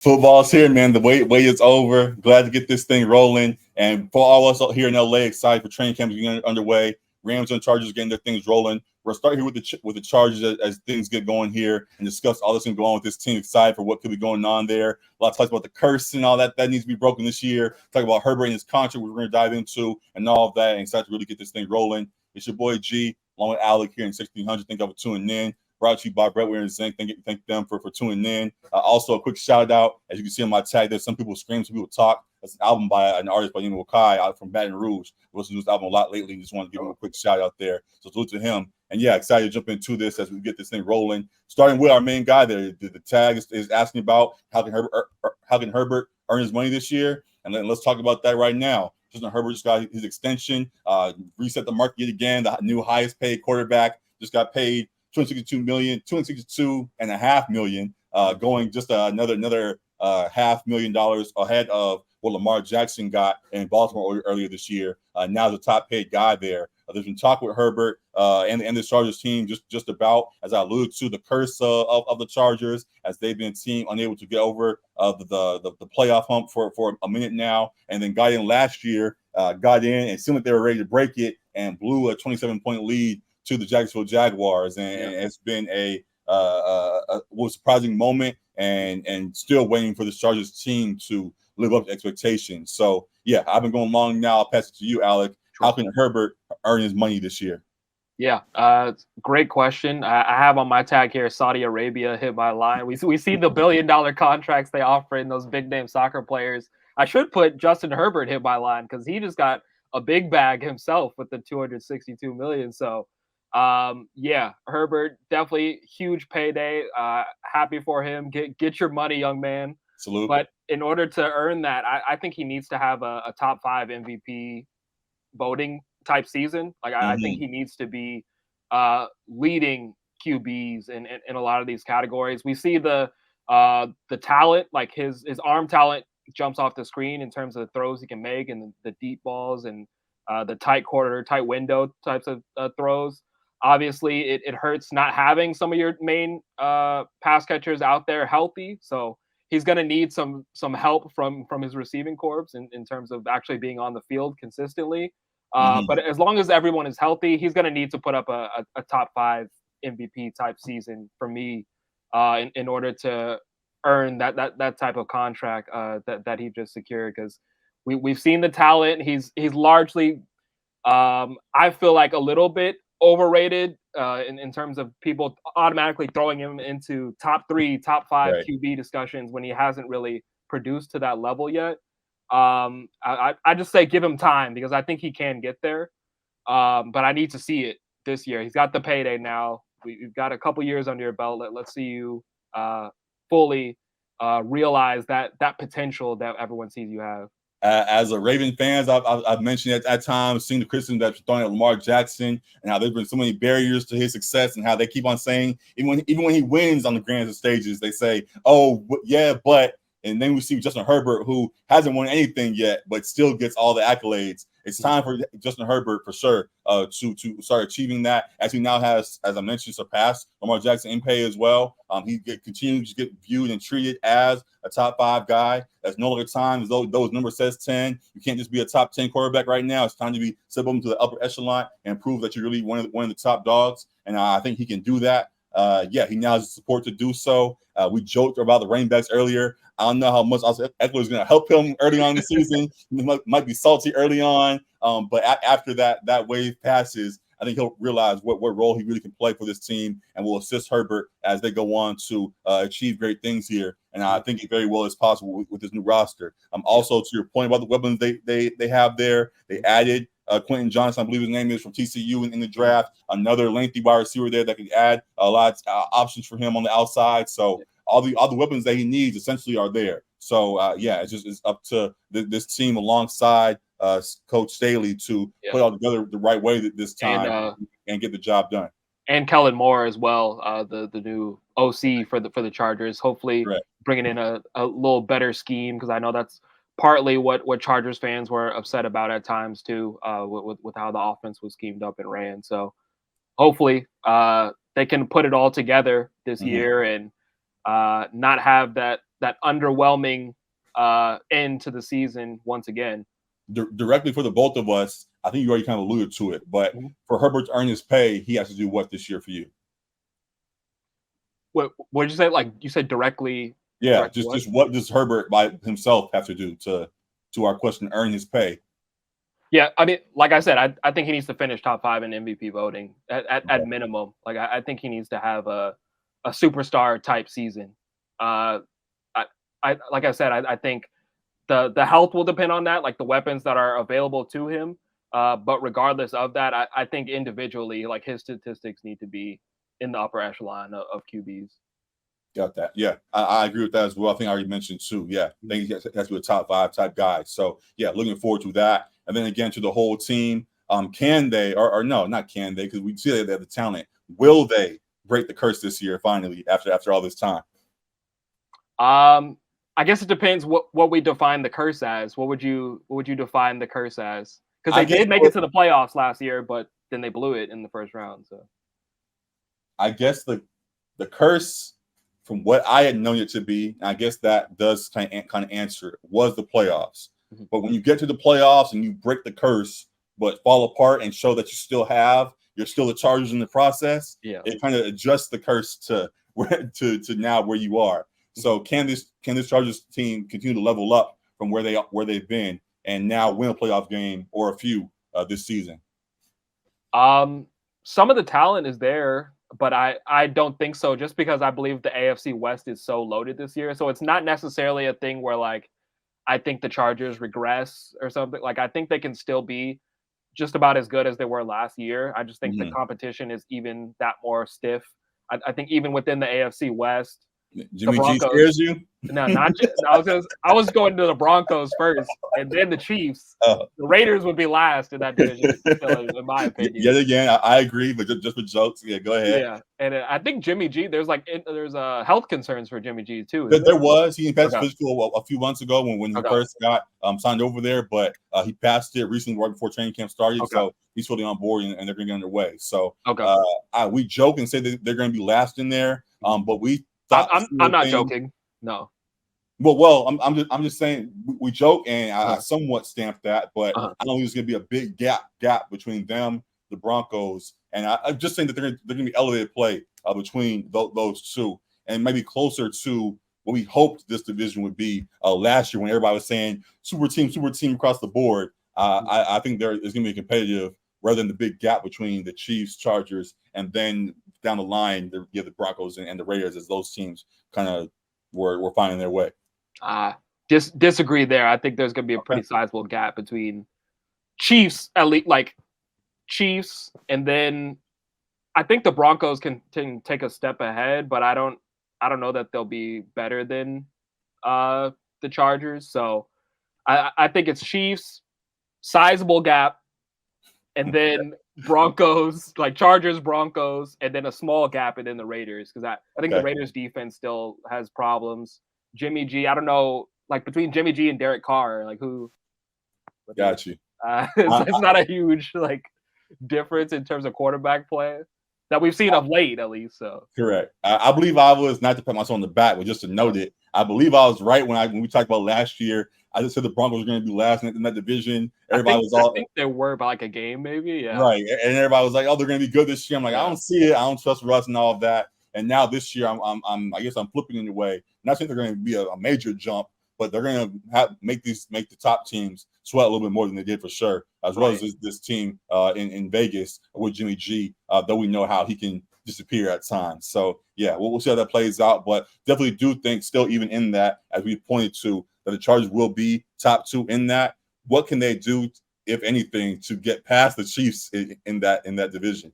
Football's here, man. The wait is over. Glad to get this thing rolling. And for all of us here in LA, excited for training camp getting underway. Rams and Chargers getting their things rolling. We'll start here with the Chargers as things get going here and discuss all that's going to go on with this team. Excited for what could be going on there. A lot of talks about the curse and all that needs to be broken this year. Talk about Herbert and his contract, we're going to dive into, and all of that. And excited to really get this thing rolling. It's your boy G, along with Alec here in 1600. Thank you for tuning in. Brought to you by Brett Weir and Zink. Thank them for tuning in. Also, a quick shout out. As you can see on my tag, there's some people scream, some people talk. That's an album by an artist by the name of Wakai out from Baton Rouge. I listened to this album a lot lately. Just want to give him a quick shout out there. So salute to him. And yeah, excited to jump into this as we get this thing rolling. Starting with our main guy there. The tag is asking about how can Herbert earn his money this year? And let's talk about that right now. Justin Herbert just got his extension, reset the market yet again. The new highest paid quarterback just got paid $262.5 million, going just another $500,000 ahead of what Lamar Jackson got in Baltimore earlier this year. Now the top paid guy there. There's been talk with Herbert and the Chargers team just about, as I alluded to, the curse of the Chargers, as they've been a team unable to get over the playoff hump for a minute now, and then got in last year, got in and seemed like they were ready to break it and blew a 27-point lead to the Jacksonville Jaguars, and it's been a surprising moment, and still waiting for the Chargers team to live up to expectations. So yeah, I've been going long now. I'll pass it to you, Alec. Sure. How can Herbert earn his money this year? Yeah, great question. I have on my tag here Saudi Arabia hit my line. We see the $1 billion contracts they offer in those big name soccer players. I should put Justin Herbert hit my line because he just got a big bag himself with the $262 million. So yeah, Herbert, definitely huge payday. Happy for him. Get your money, young man. Salute. But in order to earn that, I think he needs to have a top 5 MVP voting type season. Like I think he needs to be leading QBs in a lot of these categories. We see the talent, like his arm talent jumps off the screen in terms of the throws he can make and the deep balls and the tight window types of throws. Obviously, it hurts not having some of your main pass catchers out there healthy. So he's going to need some help from his receiving corps in terms of actually being on the field consistently. But as long as everyone is healthy, he's going to need to put up a top 5 MVP type season for me in order to earn that type of contract that he just secured. Because we've seen the talent. He's largely, I feel like, a little bit overrated in terms of people automatically throwing him into top 3, top 5 right. QB discussions when he hasn't really produced to that level yet. I just say give him time because I think he can get there. But I need to see it this year. He's got the payday now. We've got a couple years under your belt. Let's see you fully realize that potential that everyone sees you have. As a Raven fans, I've mentioned at times, seeing the criticism that's thrown at Lamar Jackson and how there's been so many barriers to his success, and how they keep on saying, even when he wins on the grand stages, they say, "Oh, yeah, but." And then we see Justin Herbert, who hasn't won anything yet, but still gets all the accolades. It's time for Justin Herbert, for sure, to start achieving that, as he now has, as I mentioned, surpassed Lamar Jackson in pay as well. He continues to get viewed and treated as a top 5 guy. There's no other time, as though those number says 10. You can't just be a top 10 quarterback right now. It's time to be step up into the upper echelon and prove that you're really one of the top dogs. And I think he can do that. Yeah, he now has the support to do so. We joked about the running backs earlier. I don't know how much Eckler is going to help him early on in the season. He might be salty early on, but after that wave passes, I think he'll realize what role he really can play for this team, and will assist Herbert as they go on to achieve great things here. And I think it very well is possible with this new roster. Also, to your point about the weapons they have there, they added Quentin Johnson, I believe his name is, from TCU in the draft. Another lengthy wide receiver there that could add a lot of options for him on the outside. So all the weapons that he needs essentially are there. So yeah, it's up to this team alongside Coach Staley to put all together the right way this time and get the job done. And Kellen Moore as well, the new OC for the Chargers. Hopefully bringing in a little better scheme, because I know that's partly what Chargers fans were upset about at times too, with how the offense was schemed up and ran. So hopefully they can put it all together this year and not have that that underwhelming end to the season once again. Directly for the both of us, I think you already kind of alluded to it, but for Herbert to earn his pay, he has to do what this year for you? What did you say? Like you said directly. Yeah, just what does Herbert by himself have to do to our question, earn his pay? Yeah, I mean, like I said, I think he needs to finish top 5 in MVP voting at minimum. Like I think he needs to have a superstar type season. I like I said, I think the health will depend on that, like the weapons that are available to him. But regardless of that, I think individually, like his statistics need to be in the upper echelon of QBs. Got that. Yeah, I agree with that as well. I think I already mentioned too. Yeah, I think he has to be a top 5 type guy. So yeah, looking forward to that. And then again to the whole team. Can they or no, not can they, because we see that they have the talent. Will they break the curse this year finally after all this time? I guess it depends what we define the curse as. What would you define the curse as? Because they did make it to the playoffs last year, but then they blew it in the first round. So I guess the curse, from what I had known it to be, I guess that does kind of answer it, was the playoffs. But when you get to the playoffs and you break the curse, but fall apart and show that you're still the Chargers in the process, it kind of adjusts the curse to now where you are. So can this Chargers team continue to level up from where they've been and now win a playoff game or a few this season? Some of the talent is there, but I don't think so, just because I believe the AFC West is so loaded this year. So it's not necessarily a thing where like I think the Chargers regress or something. Like I think they can still be just about as good as they were last year. I just think the competition is even that more stiff. I think even within the AFC West, Jimmy G scares you? No, not just. I was going to the Broncos first, and then the Chiefs. The Raiders would be last in that division, in my opinion. Yet again, I agree, but just for jokes, yeah, go ahead. Yeah, and I think Jimmy G. There's health concerns for Jimmy G too. There was. He passed physical a few months ago when he first got signed over there, but he passed it recently right before training camp started. So he's fully on board, and they're going to get underway. So we joke and say that they're going to be last in there, but we. I'm not joking. No. Well, I'm just saying we joke, and I somewhat stamped that, but I don't think there's going to be a big gap between them, the Broncos, and I'm just saying that they're going to be elevated play between those two, and maybe closer to what we hoped this division would be last year when everybody was saying super team across the board. I think there is going to be competitive rather than the big gap between the Chiefs, Chargers, and then down the line, the Broncos and the Raiders, as those teams kind of were finding their way. Disagree there. I think there's going to be a pretty sizable gap between Chiefs, at least, like Chiefs, and then I think the Broncos can take a step ahead, but I don't know that they'll be better than the Chargers. So I think it's Chiefs, sizable gap, and then Broncos, like Chargers, Broncos, and then a small gap, and then the Raiders, because I think the Raiders defense still has problems. Jimmy G, I don't know, like between Jimmy G and Derek Carr, like who? Got you. It's not a huge like difference in terms of quarterback play that we've seen of late, at least. So correct. I believe I was, not to pat myself on the back, but just to note it. I believe I was right when we talked about last year. I just said the Broncos were going to be last in that division. I think they were by like a game, maybe. Yeah. Right, and everybody was like, "Oh, they're going to be good this year." I'm like, I don't see it. I don't trust Russ and all of that. And now this year, I guess I'm flipping in a way. Not saying they're going to be a major jump, but they're going to make the top teams sweat a little bit more than they did for sure, as well as this team in Vegas with Jimmy G, though we know how he can disappear at times. So, yeah, we'll see how that plays out. But definitely do think still even in that, as we pointed to, that the Chargers will be top 2 in that. What can they do, if anything, to get past the Chiefs in that division?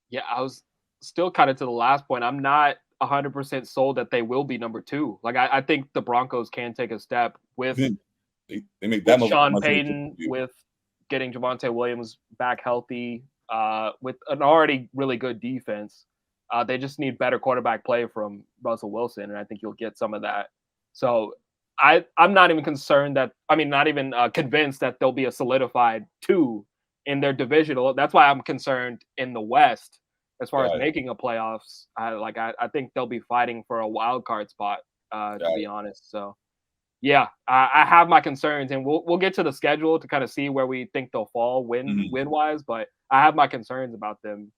Yeah, I was still kind of to the last point. I'm not 100% sold that they will be number 2. Like I think the Broncos can take a step with they make that with Sean Payton, with getting Javonte Williams back healthy, with an already really good defense. They just need better quarterback play from Russell Wilson, and I think you'll get some of that. So I'm not even concerned that not even convinced that they'll be a solidified 2 in their divisional. That's why I'm concerned in the West as far as making a playoffs. I think they'll be fighting for a wild card spot. to be honest. So yeah, I have my concerns, and we'll get to the schedule to kind of see where we think they'll fall win wise, but I have my concerns about them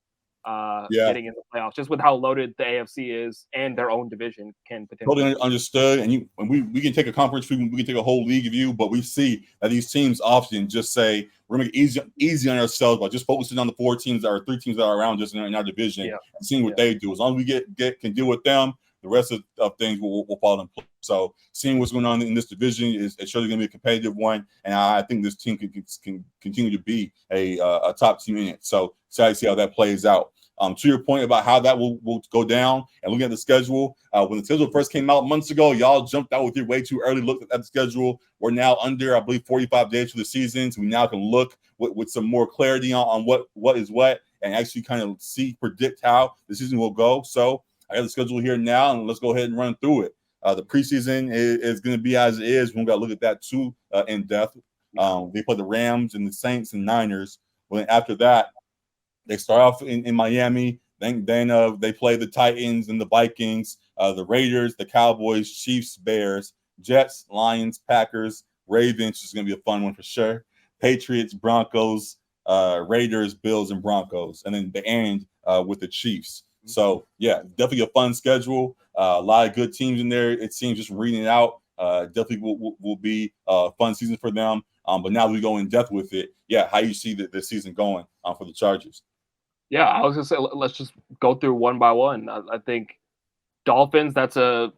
getting in the playoffs, just with how loaded the AFC is and their own division can potentially. Totally understood. And we can take a conference view, we can take a whole league view, but we see that these teams often just say we're gonna make it easy on ourselves by just focusing on the 4 teams or 3 teams that are around us in our division and seeing what they do. As long as we can deal with them, the rest of things will fall in place. So seeing what's going on in this division is surely going to be a competitive one, and I think this team can continue to be a top team in it. So excited to see how that plays out. To your point about how that will go down and looking at the schedule, when the schedule first came out months ago, y'all jumped out with your way too early look at the schedule. We're now under, I believe, 45 days for the season, so we now can look with some more clarity on what is what and actually kind of predict how the season will go. So I got the schedule here now, and let's go ahead and run through it. The preseason is going to be as it is. We're going to look at that too in depth. They play the Rams and the Saints and Niners. Well, then after that, they start off in Miami. Then they play the Titans and the Vikings, the Raiders, the Cowboys, Chiefs, Bears, Jets, Lions, Packers, Ravens. Is going to be a fun one for sure. Patriots, Broncos, Raiders, Bills, and Broncos. And then the end with the Chiefs. So, yeah, definitely a fun schedule. A lot of good teams in there. It seems just reading it out. Definitely will be a fun season for them. But now we go in depth with it. Yeah, how you see the season going for the Chargers? Yeah, I was going to say, let's just go through one by one. I think Dolphins, it's a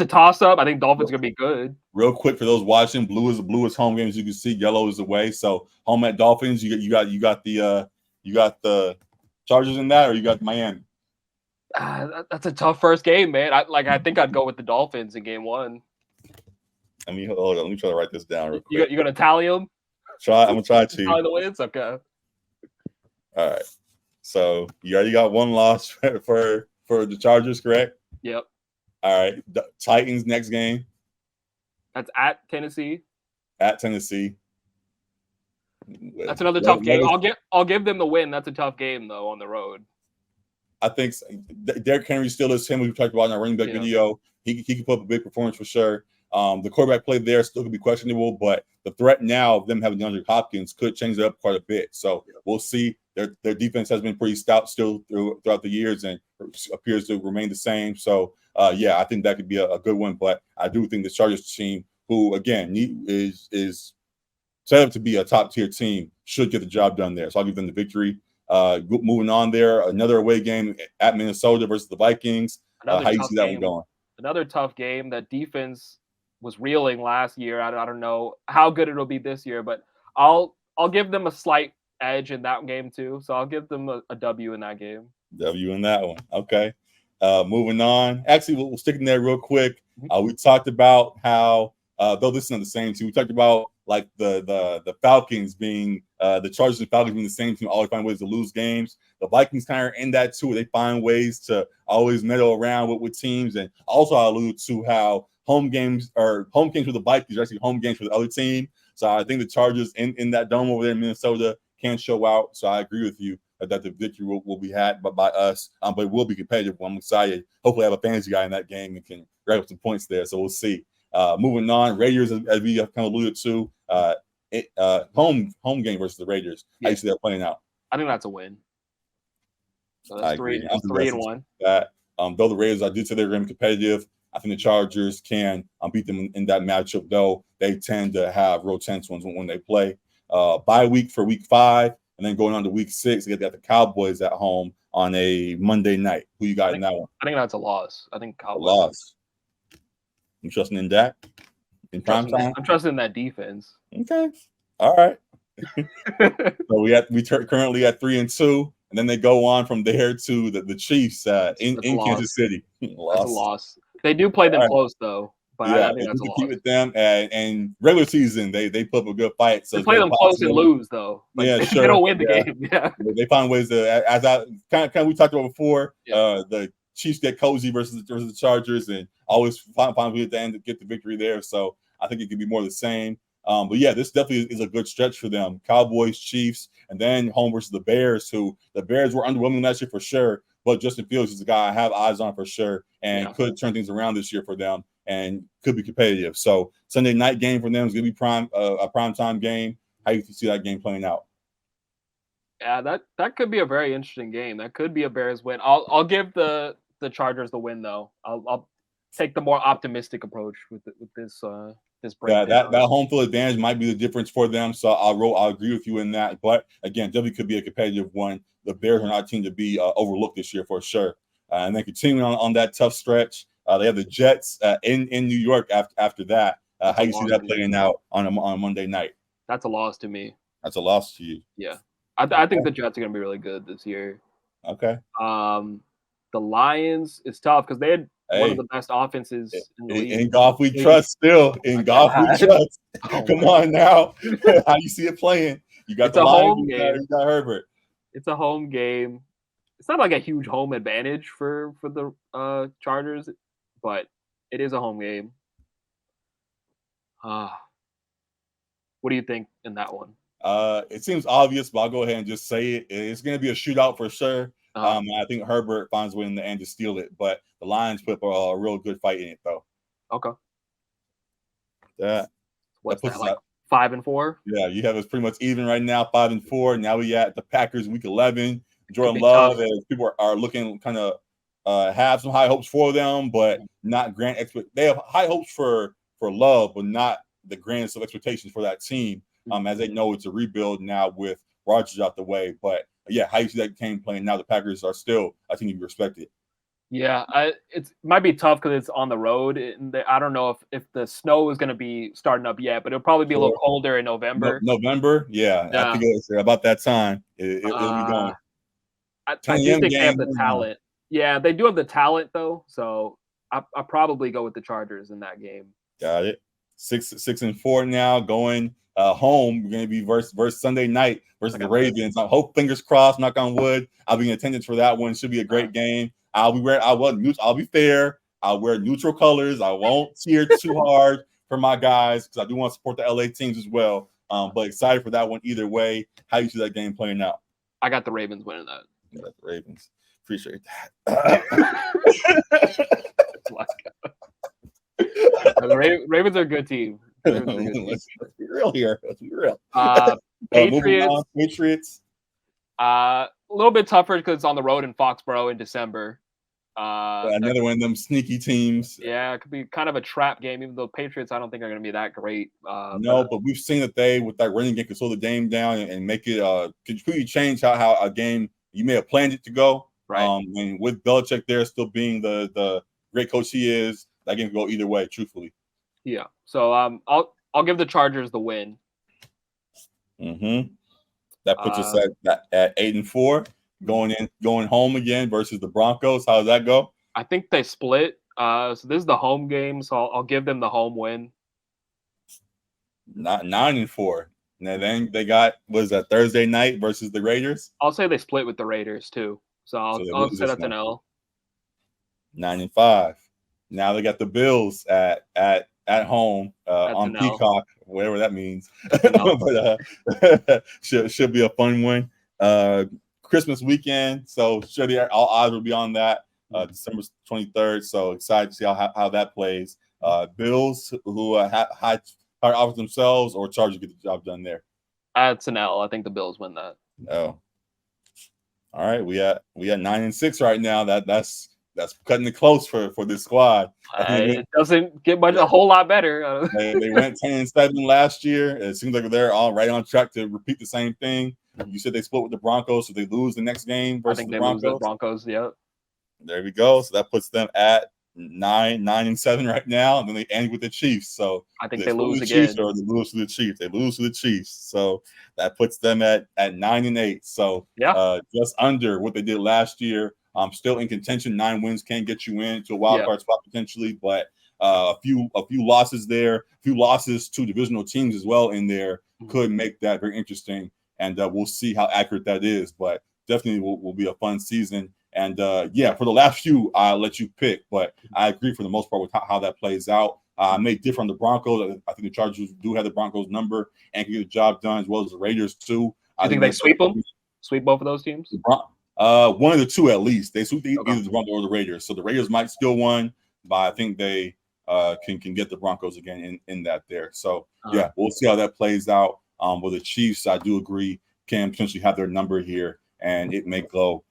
toss-up. I think Dolphins are going to be good. Real quick for those watching, blue is home game, as you can see. Yellow is away. So home at Dolphins, you got the Chargers in that, or you got Miami? That's a tough first game, man. I think I'd go with the Dolphins in game 1. I mean, hold on. Let me try to write this down real quick. You're gonna tally them? I'm gonna try to. Tally the wins? Okay. All right. So you already got one loss for the Chargers, correct? Yep. All right. The Titans next game. That's at Tennessee. At Tennessee. That's another tough game. I'll give them the win. That's a tough game though on the road. I think Derrick Henry still is him. We talked about in our running back video. He can put up a big performance for sure. The quarterback play there still could be questionable, but the threat now of them having DeAndre Hopkins could change it up quite a bit. So we'll see. Their defense has been pretty stout still throughout the years and appears to remain the same. So, I think that could be a good one. But I do think the Chargers team, who, again, is set up to be a top-tier team, should get the job done there. So I'll give them the victory. Moving on there, another away game at Minnesota versus the Vikings. How you see that one going? Another tough game. That defense was reeling last year. I don't know how good it'll be this year, but I'll give them a slight edge in that game too. So I'll give them a W in that game. W in that one. Okay. Moving on. Actually, we'll stick in there real quick. We talked about how, though this is not the same team, we talked about like the Falcons being the Chargers and Falcons being the same team, always find ways to lose games. The Vikings kind of in that too. They find ways to always meddle around with teams. And also I alluded to how home games for the Vikings are actually home games for the other team. So I think the Chargers in that dome over there in Minnesota can show out. So I agree with you that the victory will be had by us, but it will be competitive. I'm excited. Hopefully I have a fantasy guy in that game and can grab up some points there. So we'll see. Moving on, Raiders, as we have kind of alluded to, home game versus the Raiders. How you see that playing out? I think that's a win. So that's 3-1. Though the Raiders, I did say they're going to be competitive. I think the Chargers can beat them in that matchup, though they tend to have real tense ones when they play. Bye week for week 5, and then going on to week 6, they got the Cowboys at home on a Monday night. Who you got in that one? I think that's a loss. I think Cowboys. A loss. You trusting in Dak? In prime time? I'm trusting in that defense. Okay. All right. So we currently at 3-2, and then they go on from there to the Chiefs in Kansas City. That's a loss. They do play them close though. But I think that's a loss. Keep with them, and regular season they put up a good fight. So they play them close and lose though. Sure. They don't win the game. Yeah, they find ways to, as I kind of we talked about before. The Chiefs get cozy versus the Chargers, and always find ways at the end to get the victory there. So I think it could be more of the same. But yeah, this definitely is a good stretch for them. Cowboys, Chiefs, and then home versus the Bears, who the Bears were underwhelming last year for sure. But Justin Fields is a guy I have eyes on for sure and could turn things around this year for them. and could be competitive. So Sunday night game for them is going to be a primetime game. How do you see that game playing out? Yeah, that could be a very interesting game. That could be a Bears win. I'll give the Chargers the win though. I'll take the more optimistic approach with this breakdown. Yeah, that home field advantage might be the difference for them. So I'll agree with you in that. But again, definitely could be a competitive one. The Bears are not a team to be overlooked this year for sure. And then continuing on that tough stretch, they have the Jets in New York after that. How you see that playing out on Monday night? That's a loss to me. That's a loss to you. Yeah, I think the Jets are going to be really good this year. Okay. The Lions is tough because they had one of the best offenses in the league. In golf, we trust still. In golf, we trust. Come on now. How you see it playing? You got the Lions, you got Herbert. It's a home game. It's not like a huge home advantage for the Chargers, but it is a home game. What do you think in that one? It seems obvious, but I'll go ahead and just say it. It's going to be a shootout for sure. I think Herbert finds a way in the end to steal it, but the Lions put up a real good fight in it, though. Okay. What's that like 5-4? Yeah, you have us pretty much even right now, 5-4. Now we at the Packers week 11. Jordan Love, as people are looking kind of have some high hopes for them, but not grand expect. They have high hopes for Love, but not the grandest of expectations for that team. As they know it's a rebuild now with Rodgers out the way. But yeah, how you see that game playing now? The Packers are still, I think, you respect it. Yeah, it might be tough because it's on the road. I don't know if the snow is going to be starting up yet, but it'll probably be a little colder in November. November, yeah. I think it's about that time. It'll be going. I do think they have the talent. Yeah, they do have the talent though, so I'll probably go with the Chargers in that game. Got it. 6-4 now, going home. We're going to be versus Sunday night versus the Ravens. I hope, fingers crossed, knock on wood, I'll be in attendance for that one. Should be a great game. I'll be fair. I'll wear neutral colors. I won't cheer too hard for my guys because I do want to support the LA teams as well. But excited for that one either way. How you see that game playing out? I got the Ravens winning that. You got the Ravens. Appreciate that. The Ravens are a good team. Let's be real here. Let's be real. Patriots. A little bit tougher because it's on the road in Foxborough in December. Another one of them sneaky teams. Yeah, it could be kind of a trap game, even though Patriots I don't think are going to be that great. But we've seen that they, with that running game, can slow the game down and make it completely change how a game you may have planned it to go. Right. And with Belichick there still being the great coach he is, that game can go either way, truthfully. Yeah. So I'll give the Chargers the win. Mm-hmm. That puts us at 8-4. Going home again versus the Broncos. How does that go? I think they split. So this is the home game, so I'll give them the home win. Not 9-4. And then they got, what is that, Thursday night versus the Raiders? I'll say they split with the Raiders too. So I'll say that's an L. 9-5. Now they got the Bills at home on Peacock, whatever that means. But should be a fun one. Christmas weekend, so sure all eyes will be on that. December 23rd. So excited to see how that plays. Bills, who high offers themselves, or Chargers get the job done there. That's an L. I think the Bills win that. Oh, all right. We at 9-6 right now. That's cutting it close for this squad. It doesn't get a whole lot better. They went 10-7 last year. It seems like they're all right on track to repeat the same thing. You said they split with the Broncos, so they lose the next game versus the Broncos. Lose the Broncos, yep. There we go. So that puts them at 9-7 right now, and then they end with the Chiefs. So I think they lose again. Chiefs, or they lose to the Chiefs. They lose to the Chiefs. So that puts them at 9-8. So just under what they did last year. Still in contention. 9 wins can get you into a wild card spot potentially, but a few losses there, a few losses to divisional teams as well in there could make that very interesting. And we'll see how accurate that is, but definitely will be a fun season. And for the last few, I'll let you pick, but I agree for the most part with how that plays out. I may differ on the Broncos. I think the Chargers do have the Broncos number and can get the job done, as well as the Raiders too. I think they sweep them? Sweep both of those teams? One of the two at least. They sweep either the Broncos or the Raiders. So the Raiders might steal one, but I think they can get the Broncos again in that there. So yeah, we'll see how that plays out. With the Chiefs, I do agree, can potentially have their number here, and it may go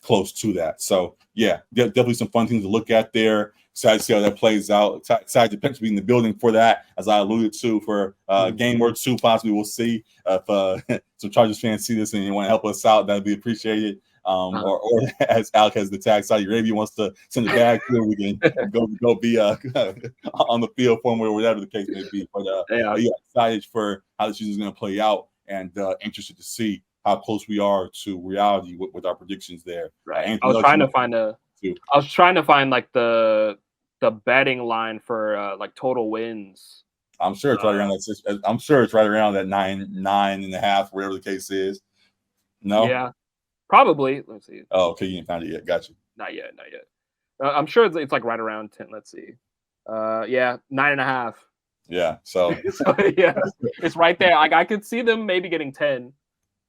close to that. So yeah, definitely some fun things to look at there. Excited to see how that plays out. Excited to potentially be in the building for that, as I alluded to, for game or two. Possibly we'll see if some Chargers fans see this and you want to help us out. That'd be appreciated. Or as Alec has the tag, Saudi Arabia wants to send a bag here, we can go be on the field for them or whatever the case may be. But yeah, excited for how the season is going to play out, and interested to see how close we are to reality with our predictions there. Right. I was trying to find like the betting line for like total wins. I'm sure it's right around that. I'm sure it's right around that 9.5, whatever the case is. No. Yeah. Probably. Let's see. Oh, okay. You didn't find it yet. Got you. Not yet. I'm sure it's like right around 10. Let's see. Yeah, 9.5. Yeah. So yeah, it's right there. I could see them maybe getting 10.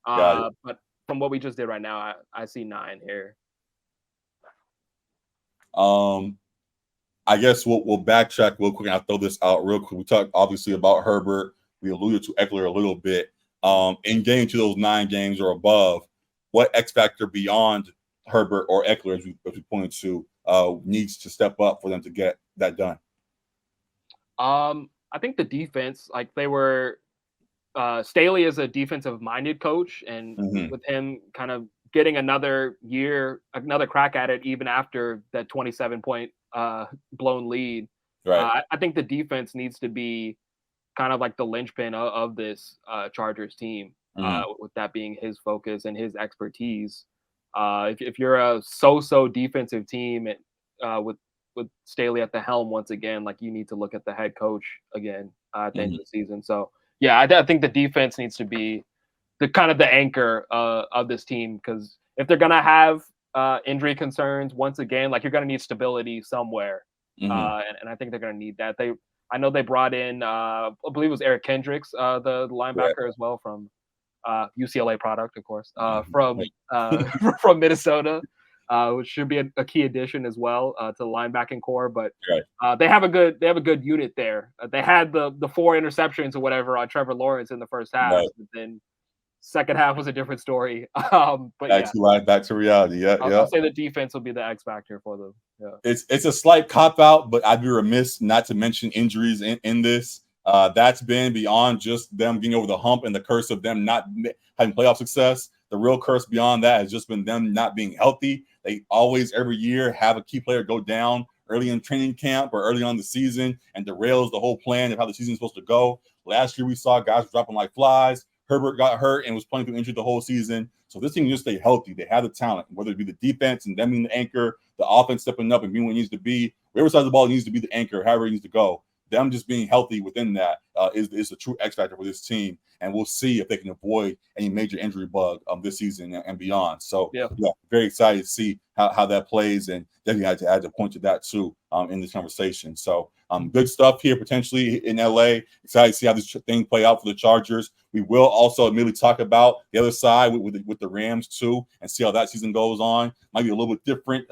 But from what we just did right now, I see 9 here. I guess we'll backtrack real quick, and I'll throw this out real quick. We talked obviously about Herbert. We alluded to Eckler a little bit. In getting to those 9 games or above, what X factor beyond Herbert or Eckler, as we pointed to, needs to step up for them to get that done? I think the defense, like they were, Staley is a defensive-minded coach, and with him kind of getting another crack at it, even after that 27-point blown lead. Right. I think the defense needs to be kind of like the linchpin of this Chargers team, with that being his focus and his expertise. If you're a so-so defensive team with Staley at the helm once again, like you need to look at the head coach again at the end of the season. So yeah, I think the defense needs to be the kind of the anchor of this team, because if they're gonna have injury concerns once again, like you're gonna need stability somewhere, and I think they're gonna need that. I know they brought in I believe it was Eric Kendricks, the linebacker as well, from UCLA product, of course, from Minnesota, which should be a key addition as well to the linebacking core. But they have a good unit there. They had the 4 interceptions or whatever on Trevor Lawrence in the first half, but then second half was a different story. But back to reality. I'll say the defense will be the X factor for them. Yeah. It's a slight cop out, but I'd be remiss not to mention injuries in this. That's been beyond just them getting over the hump and the curse of them not having playoff success. The real curse beyond that has just been them not being healthy. They always, every year, have a key player go down early in training camp or early on the season and derails the whole plan of how the season's supposed to go. Last year, we saw guys dropping like flies. Herbert got hurt and was playing through injury the whole season. So this team just stay healthy. They have the talent, whether it be the defense and them being the anchor, the offense stepping up and being what it needs to be. Whatever side of the ball needs to be the anchor, however it needs to go. Them just being healthy within that is a true X factor for this team, and we'll see if they can avoid any major injury bug this season and beyond. So yeah, very excited to see how that plays, and definitely had to add a point to that too in this conversation. So good stuff here potentially in LA. Excited to see how this thing play out for the Chargers. We will also immediately talk about the other side with the Rams too, and see how that season goes on. Might be a little bit different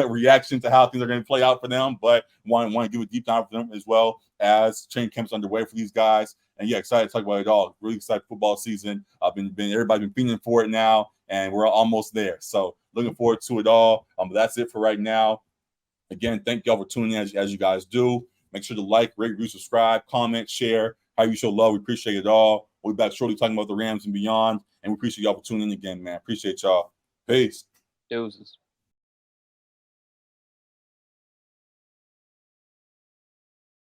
reaction to how things are going to play out for them, but want to give a deep dive for them as well as training camps underway for these guys. And yeah, excited to talk about it all. Really excited football season. Everybody's been feeling for it now, and we're almost there. So looking forward to it all. But that's it for right now. Again, thank y'all for tuning in as you guys do. Make sure to like, rate, review, subscribe, comment, share. How you show love, we appreciate it all. We'll be back shortly talking about the Rams and beyond. And we appreciate y'all for tuning in again, man. Appreciate y'all. Peace. Deuces.